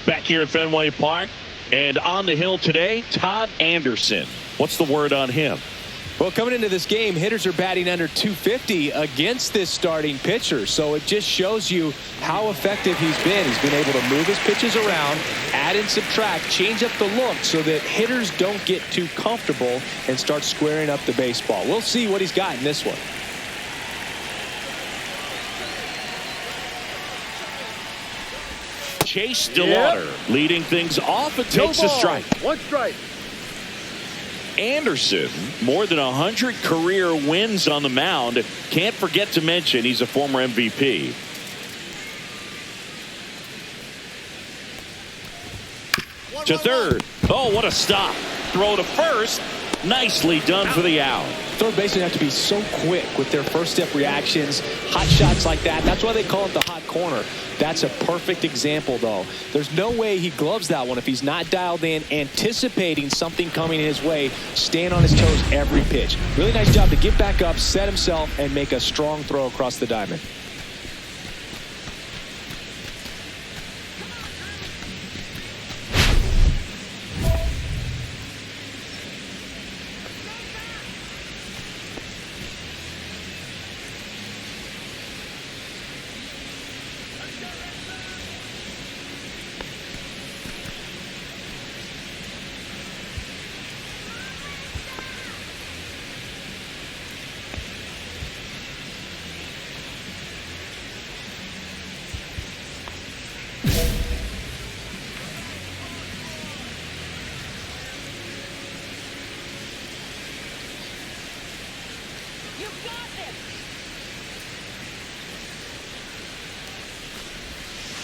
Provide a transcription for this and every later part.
Back here at Fenway Park, and on the hill today, Todd Anderson. What's the word on him? Well, coming into this game, hitters are batting under 250 against this starting pitcher. So it just shows you how effective he's been. He's been able to move his pitches around, add and subtract, change up the look so that hitters don't get too comfortable and start squaring up the baseball. We'll see what he's got in this one. Chase DeLauder leading things off and takes a strike. One strike. Anderson, more than 100 career wins on the mound. Can't forget to mention he's a former MVP. To third. Oh, what a stop. Throw to first. Nicely done for the out. Third basemen have to be so quick with their first step reactions, hot shots like that. That's why they call it the hot corner. That's a perfect example, though. There's no way he gloves that one if he's not dialed in, anticipating something coming his way, staying on his toes every pitch. Really nice job to get back up, set himself, and make a strong throw across the diamond.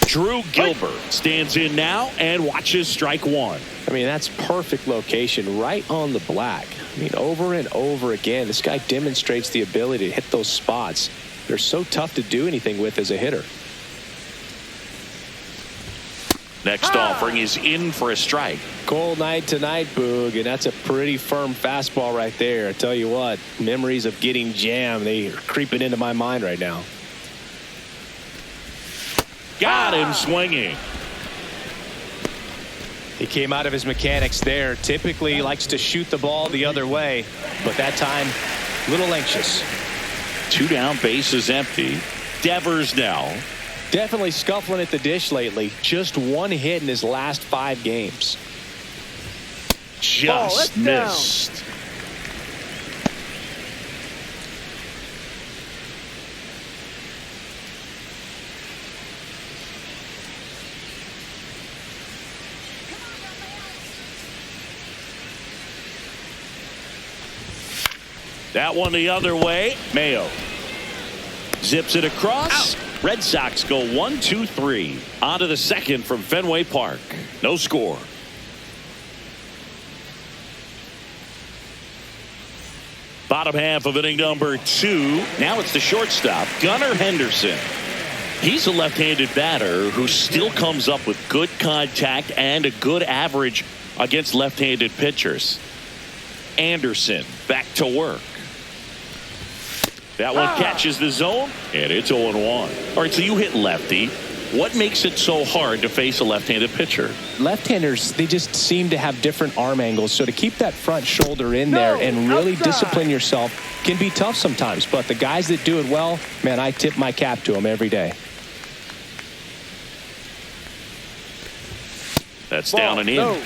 Drew Gilbert stands in now and watches strike one. I mean, that's perfect location right on the black. I mean, over and over again, this guy demonstrates the ability to hit those spots. They're so tough to do anything with as a hitter. Next offering is in for a strike. Cold night tonight, Boog, and that's a pretty firm fastball right there. I tell you what, memories of getting jammed, they are creeping into my mind right now. Got him swinging. He came out of his mechanics there. Typically he likes to shoot the ball the other way, but that time a little anxious. 2 down, bases empty. Devers now. Definitely scuffling at the dish lately. Just 1 hit in his last 5 games. Just missed. That one the other way. Mayo zips it across. Out. Red Sox go 1-2-3. On to the second from Fenway Park. No score. Bottom half of inning number 2. Now it's the shortstop, Gunnar Henderson. He's a left-handed batter who still comes up with good contact and a good average against left-handed pitchers. Anderson back to work. That one catches the zone, and it's 0-1. All right, so you hit lefty. What makes it so hard to face a left-handed pitcher? Left-handers, they just seem to have different arm angles. So to keep that front shoulder in there and really discipline yourself can be tough sometimes. But the guys that do it well, man, I tip my cap to them every day. That's down and in.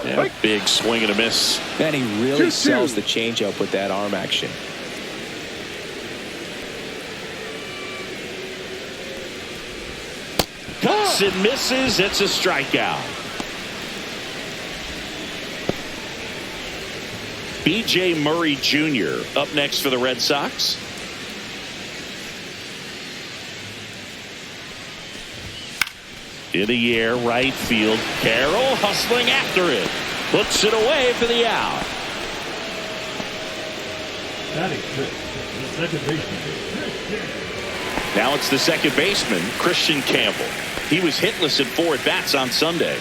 Yeah, big swing and a miss. Man, he really sells the changeup with that arm action. Cuts and misses. It's a strikeout. B.J. Murray Jr. up next for the Red Sox. In the air, right field. Carroll hustling after it. Puts it away for the out. Now it's the second baseman, Christian Campbell. He was hitless in 4 at-bats on Sunday.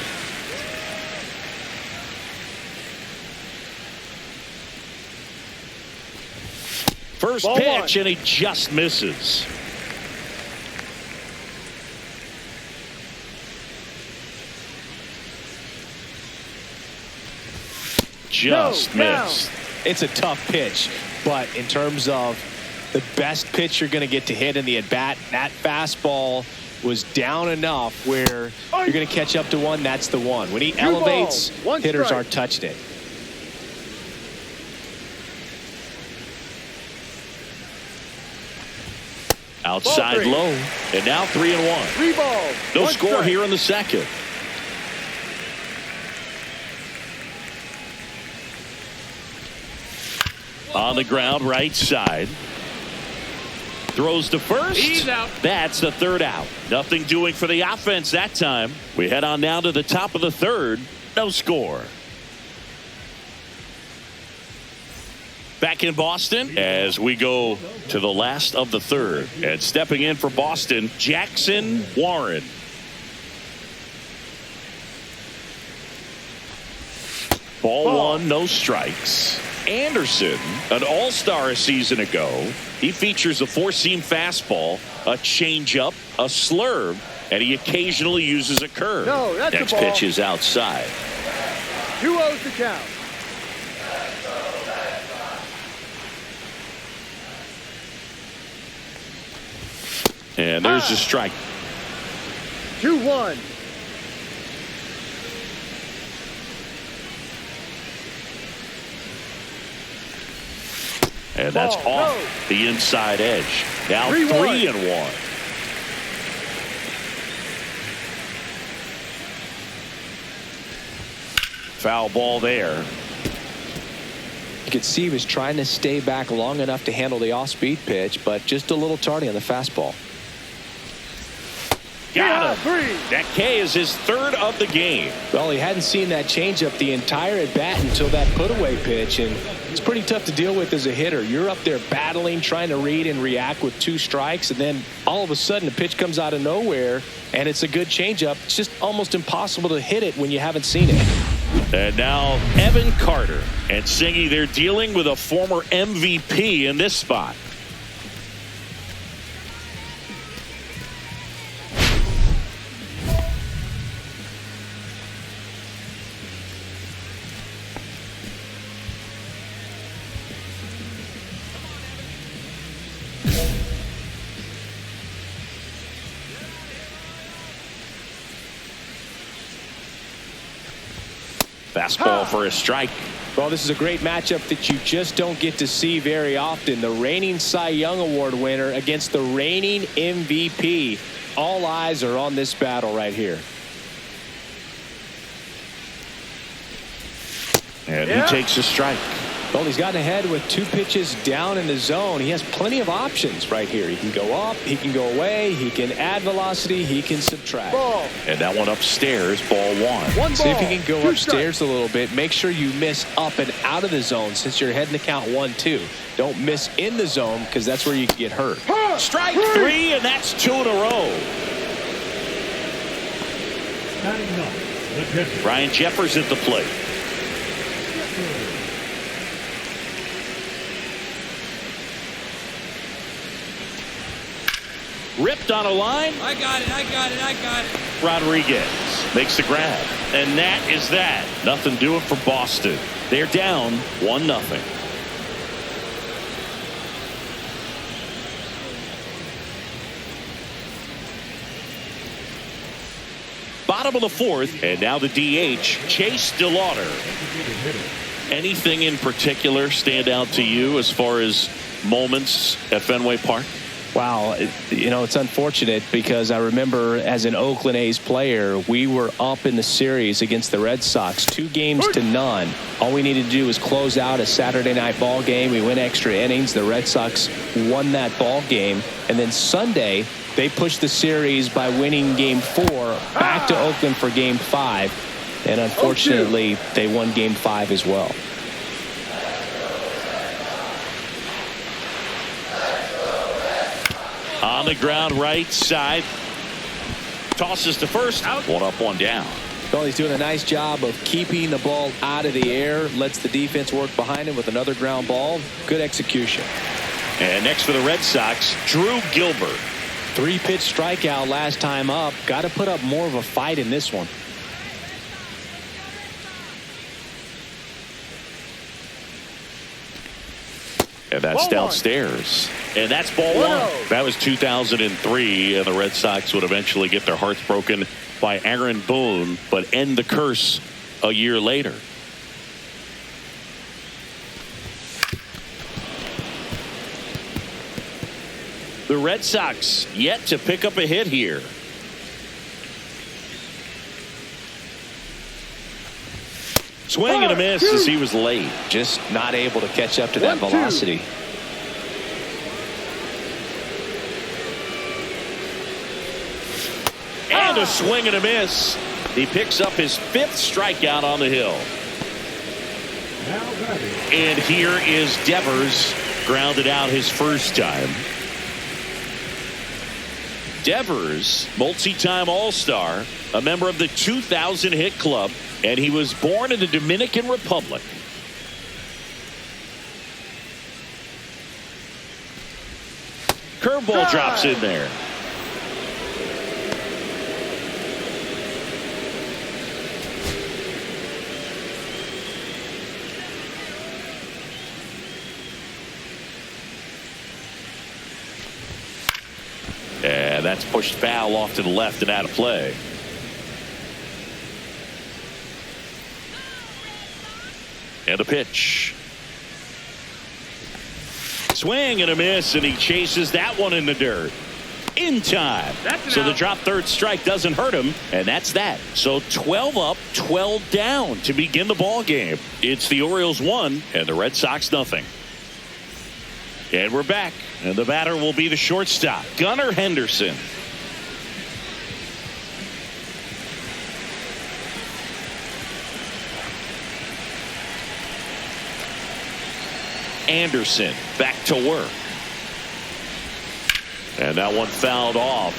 First Ball pitch, one. and he just misses. Just missed. It's a tough pitch, but in terms of the best pitch you're going to get to hit in the at-bat, that fastball was down enough where you're going to catch up to one. That's the one. When he elevates, hitters aren't touching it. Outside low, and now 3-1. 3 balls. No score here in the second. On the ground, right side. Throws to first. He's out. That's the third out. Nothing doing for the offense that time. We head on down to the top of the third. No score. Back in Boston as we go to the last of the third. And stepping in for Boston, Jackson Warren. Ball one, no strikes. Anderson, an all-star a season ago. He features a four-seam fastball, a changeup, a slurve, and he occasionally uses a curve. No, that's Next a ball. pitch is outside. 2-0 the count. And there's the strike. 2-1. And that's Ball, off go. the inside edge. Now 3-1. 3-1. Foul ball there. You could see he was trying to stay back long enough to handle the off-speed pitch, but just a little tardy on the fastball. Got him. Yeah, 3. A.K.A. is his third of the game. Well, he hadn't seen that changeup the entire at-bat until that put-away pitch, and it's pretty tough to deal with as a hitter. You're up there battling, trying to read and react with 2 strikes, and then all of a sudden the pitch comes out of nowhere, and it's a good changeup. It's just almost impossible to hit it when you haven't seen it. And now Evan Carter and Singy, they're dealing with a former MVP in this spot. Fastball for a strike. Well, this is a great matchup that you just don't get to see very often. The reigning Cy Young Award winner against the reigning MVP. All eyes are on this battle right here. And he takes a strike. Well, he's gotten ahead with 2 pitches down in the zone. He has plenty of options right here. He can go up, he can go away, he can add velocity, he can subtract. Ball. And that one upstairs, ball 1. 1 See if ball. you can go 2 upstairs a little bit. Make sure you miss up and out of the zone since you're heading to count 1-2. Don't miss in the zone because that's where you can get hurt. Strike 3, and that's 2 in a row. Ryan Jeffers at the plate. Ripped on a line. I got it. Rodriguez makes the grab. And that is that. Nothing doing for Boston. They're down 1-0. Bottom of the 4th, and now the DH, Chase DeLauder. Anything in particular stand out to you as far as moments at Fenway Park? Wow, you know, it's unfortunate because I remember as an Oakland A's player, we were up in the series against the Red Sox, 2-0. All we needed to do was close out a Saturday night ball game. We went extra innings. The Red Sox won that ball game. And then Sunday, they pushed the series by winning Game 4 back to Oakland for Game 5. And unfortunately, they won Game 5 as well. On the ground, right side. Tosses to first. Out. 1 up, 1 down. Well, he's doing a nice job of keeping the ball out of the air. Lets the defense work behind him with another ground ball. Good execution. And next for the Red Sox, Drew Gilbert. 3-pitch strikeout last time up. Got to put up more of a fight in this one. And that's downstairs. And that's ball one. That was 2003, and the Red Sox would eventually get their hearts broken by Aaron Boone, but end the curse a year later. The Red Sox yet to pick up a hit here. Swing and a miss as he was late. Just not able to catch up to that velocity. And a swing and a miss. He picks up his 5th strikeout on the hill. And here is Devers, grounded out his first time. Devers, multi-time All-Star, a member of the 2000 hit club, and he was born in the Dominican Republic. Curveball drops in there. And that's pushed foul off to the left and out of play. And a pitch. Swing and a miss, and he chases that one in the dirt. In time. So the drop third strike doesn't hurt him, and that's that. So 12 up, 12 down to begin the ball game. It's the Orioles 1 and the Red Sox nothing. And we're back, and the batter will be the shortstop, Gunnar Henderson. Anderson back to work. And that one fouled off.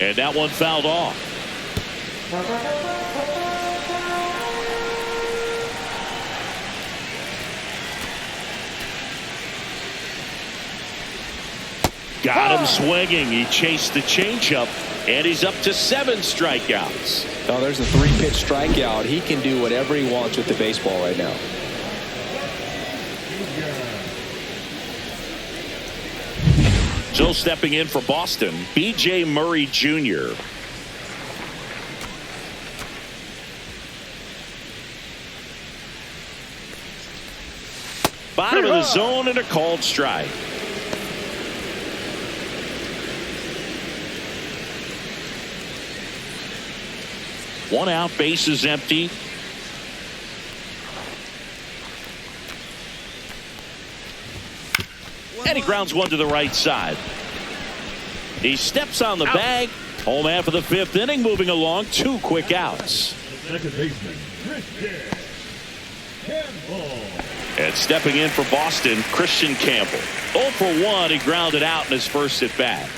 And that one fouled off. Got him swinging. He chased the changeup, and he's up to 7 strikeouts. Oh, there's a 3-pitch strikeout. He can do whatever he wants with the baseball right now. So stepping in for Boston, B.J. Murray Jr. Bottom of the zone and a called strike. One out, bases empty. And he grounds one to the right side. He steps on the bag. Home half of the 5th inning, moving along. 2 quick outs. Second baseman, Christian Campbell. And stepping in for Boston, Christian Campbell. 0 for 1. He grounded out in his first at bat.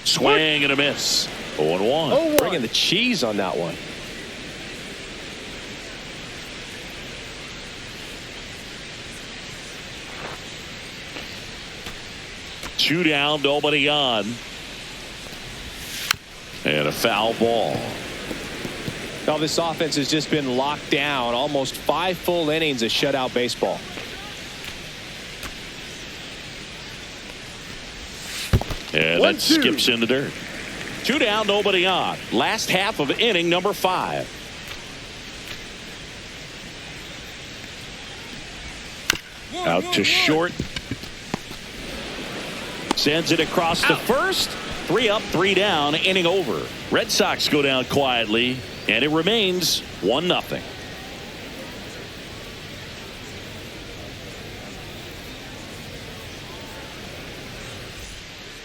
Swing and a miss. 0-1. Bringing the cheese on that one. Two down, nobody on. And a foul ball. Now this offense has just been locked down. Almost 5 full innings of shutout baseball. And that skips in the dirt. 2 down, nobody on. Last half of inning number 5. Out to short. Sends it across to first. 3 up, 3 down, inning over. Red Sox go down quietly, and it remains 1-0.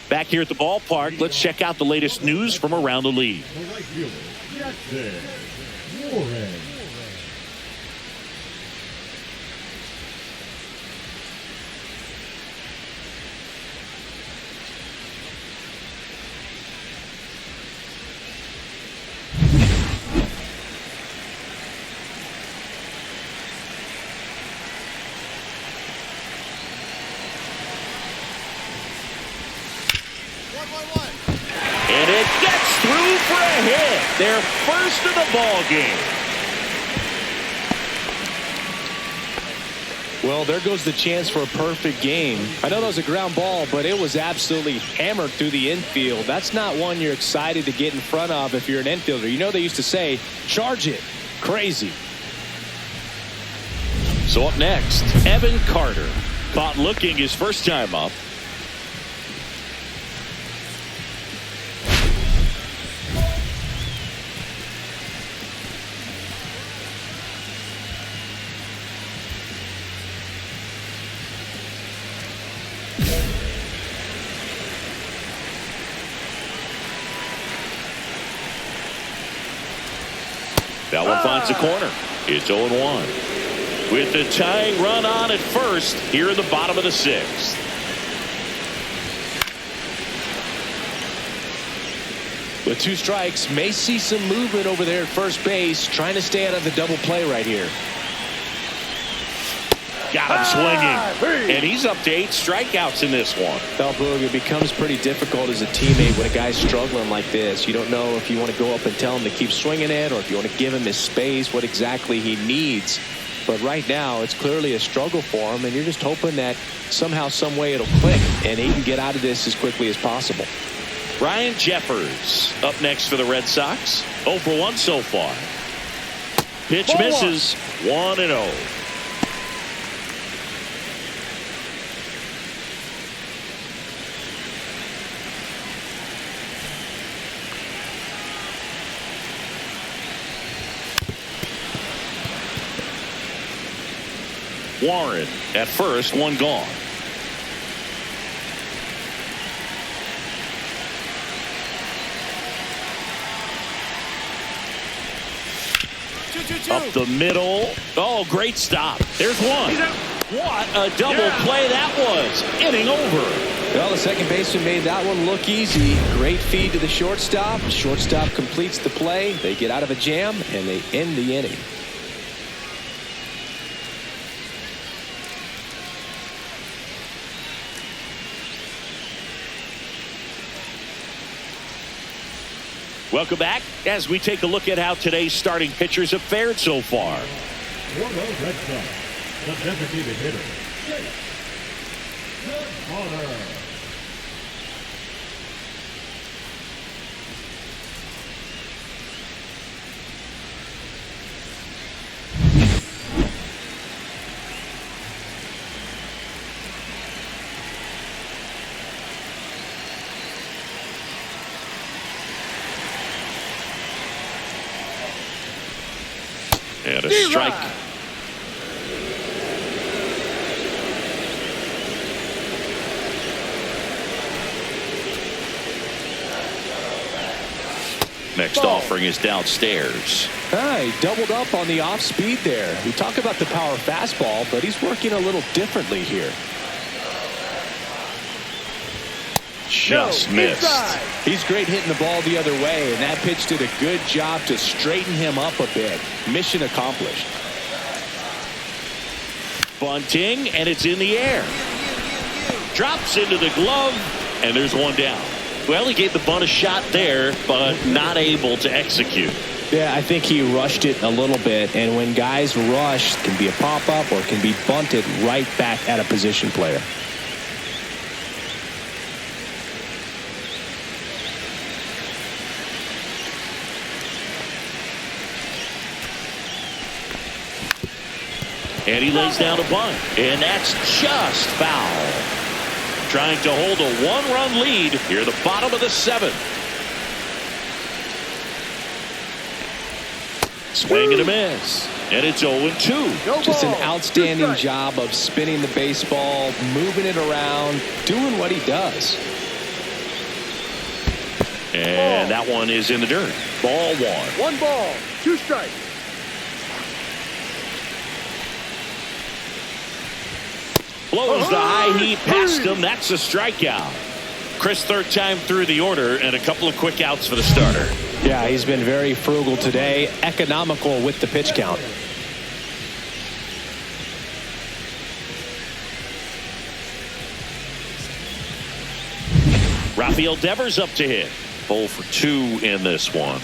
Back here at the ballpark, let's check out the latest news from around the league. The right fielder, Jackson Warren. their first of the ball game. Well, there goes the chance for a perfect game. I know that was a ground ball, but it was absolutely hammered through the infield. That's not one you're excited to get in front of if you're an infielder. You know they used to say, charge it. Crazy. So up next, Evan Carter. Caught looking his first time up. That one finds the corner. It's 0-1. With the tying run on at first here in the bottom of the sixth. With 2 strikes, may see some movement over there at first base, trying to stay out of the double play right here. Got him swinging. And he's up to 8 strikeouts in this one. Well, Boog, it becomes pretty difficult as a teammate when a guy's struggling like this. You don't know if you want to go up and tell him to keep swinging it or if you want to give him his space, what exactly he needs. But right now, it's clearly a struggle for him, and you're just hoping that somehow, some way it'll click, and he can get out of this as quickly as possible. Ryan Jeffers up next for the Red Sox. 0 for 1 so far. Pitch misses. 1-0. Warren at first, 1 gone. Up the middle. Oh, great stop. There's one. What a double play that was. Inning over. Well, the second baseman made that one look easy. Great feed to the shortstop. Shortstop completes the play. They get out of a jam, and they end the inning. Welcome back as we take a look at how today's starting pitchers have fared so far. For the Red Sox, the designated hitter, Carter. And a strike. Next offering is downstairs. He doubled up on the off speed there. We talk about the power fastball, but he's working a little differently here. Just missed. He's great hitting the ball the other way, and that pitch did a good job to straighten him up a bit. Mission accomplished. Bunting, and it's in the air. Drops into the glove, and there's one down. Well, he gave the bunt a shot there, but not able to execute. Yeah, I think he rushed it a little bit, and when guys rush, it can be a pop-up or it can be bunted right back at a position player. And he lays down a bunt, and that's just foul. Trying to hold a 1-run lead here at the bottom of the 7th. Swing and a miss, and it's 0-2. Just an outstanding job of spinning the baseball, moving it around, doing what he does. And that one is in the dirt. Ball 1. 1 ball, 2 strikes. Blows the high heat past him. That's a strikeout. Chris, third time through the order, and a couple of quick outs for the starter. Yeah, he's been very frugal today, economical with the pitch count. Rafael Devers up to hit. 0 for 2 in this one.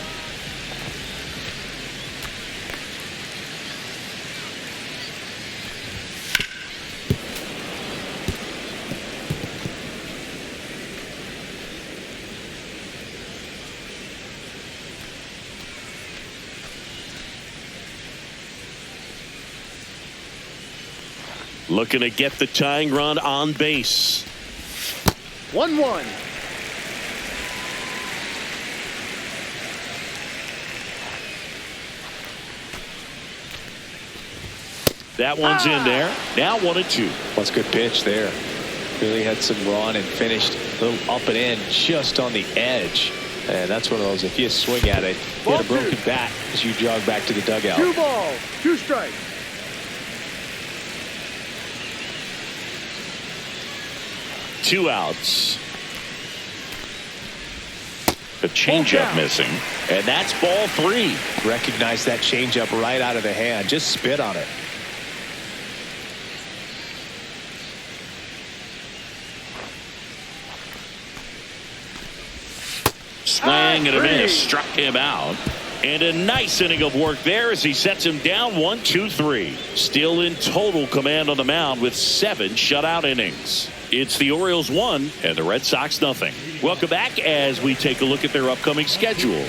Looking to get the tying run on base. 1-1. That one's in there. Now 1-2. That's a good pitch there. Really had some run and finished a little up and in just on the edge. And that's one of those, if you swing at it, you get a broken bat as you jog back to the dugout. 2 balls, 2 strikes. Two outs. The changeup missing. And that's ball 3. Recognize that changeup right out of the hand. Just spit on it. Swing and a miss. Struck him out. And a nice inning of work there as he sets him down 1-2-3. Still in total command on the mound with 7 shutout innings. It's the Orioles 1 and the Red Sox nothing. Welcome back as we take a look at their upcoming schedule.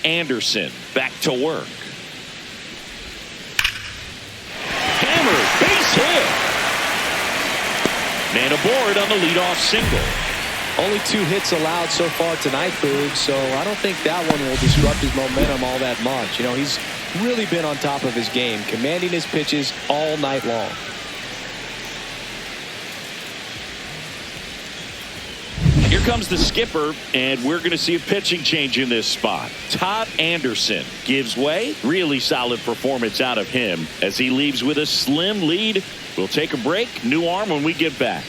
Anderson back to work. Hammered, base hit. Man aboard on the leadoff single. Only 2 hits allowed so far tonight, Boog, so I don't think that one will disrupt his momentum all that much. You know, he's really been on top of his game, commanding his pitches all night long. Here comes the skipper, and we're going to see a pitching change in this spot. Todd Anderson gives way. Really solid performance out of him as he leaves with a slim lead. We'll take a break. New arm when we get back.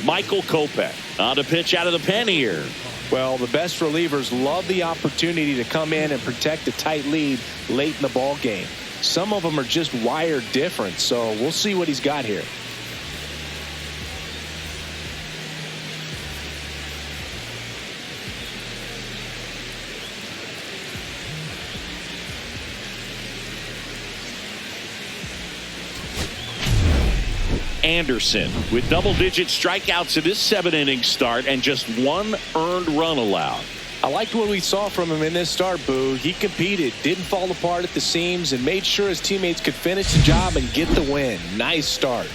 Michael Kopech on to pitch out of the pen here. Well, the best relievers love the opportunity to come in and protect a tight lead late in the ball game. Some of them are just wired different, so we'll see what he's got here. Anderson with double-digit strikeouts in this 7-inning start and just 1 earned run allowed. I liked what we saw from him in this start, Boo. He competed, didn't fall apart at the seams, and made sure his teammates could finish the job and get the win. Nice start.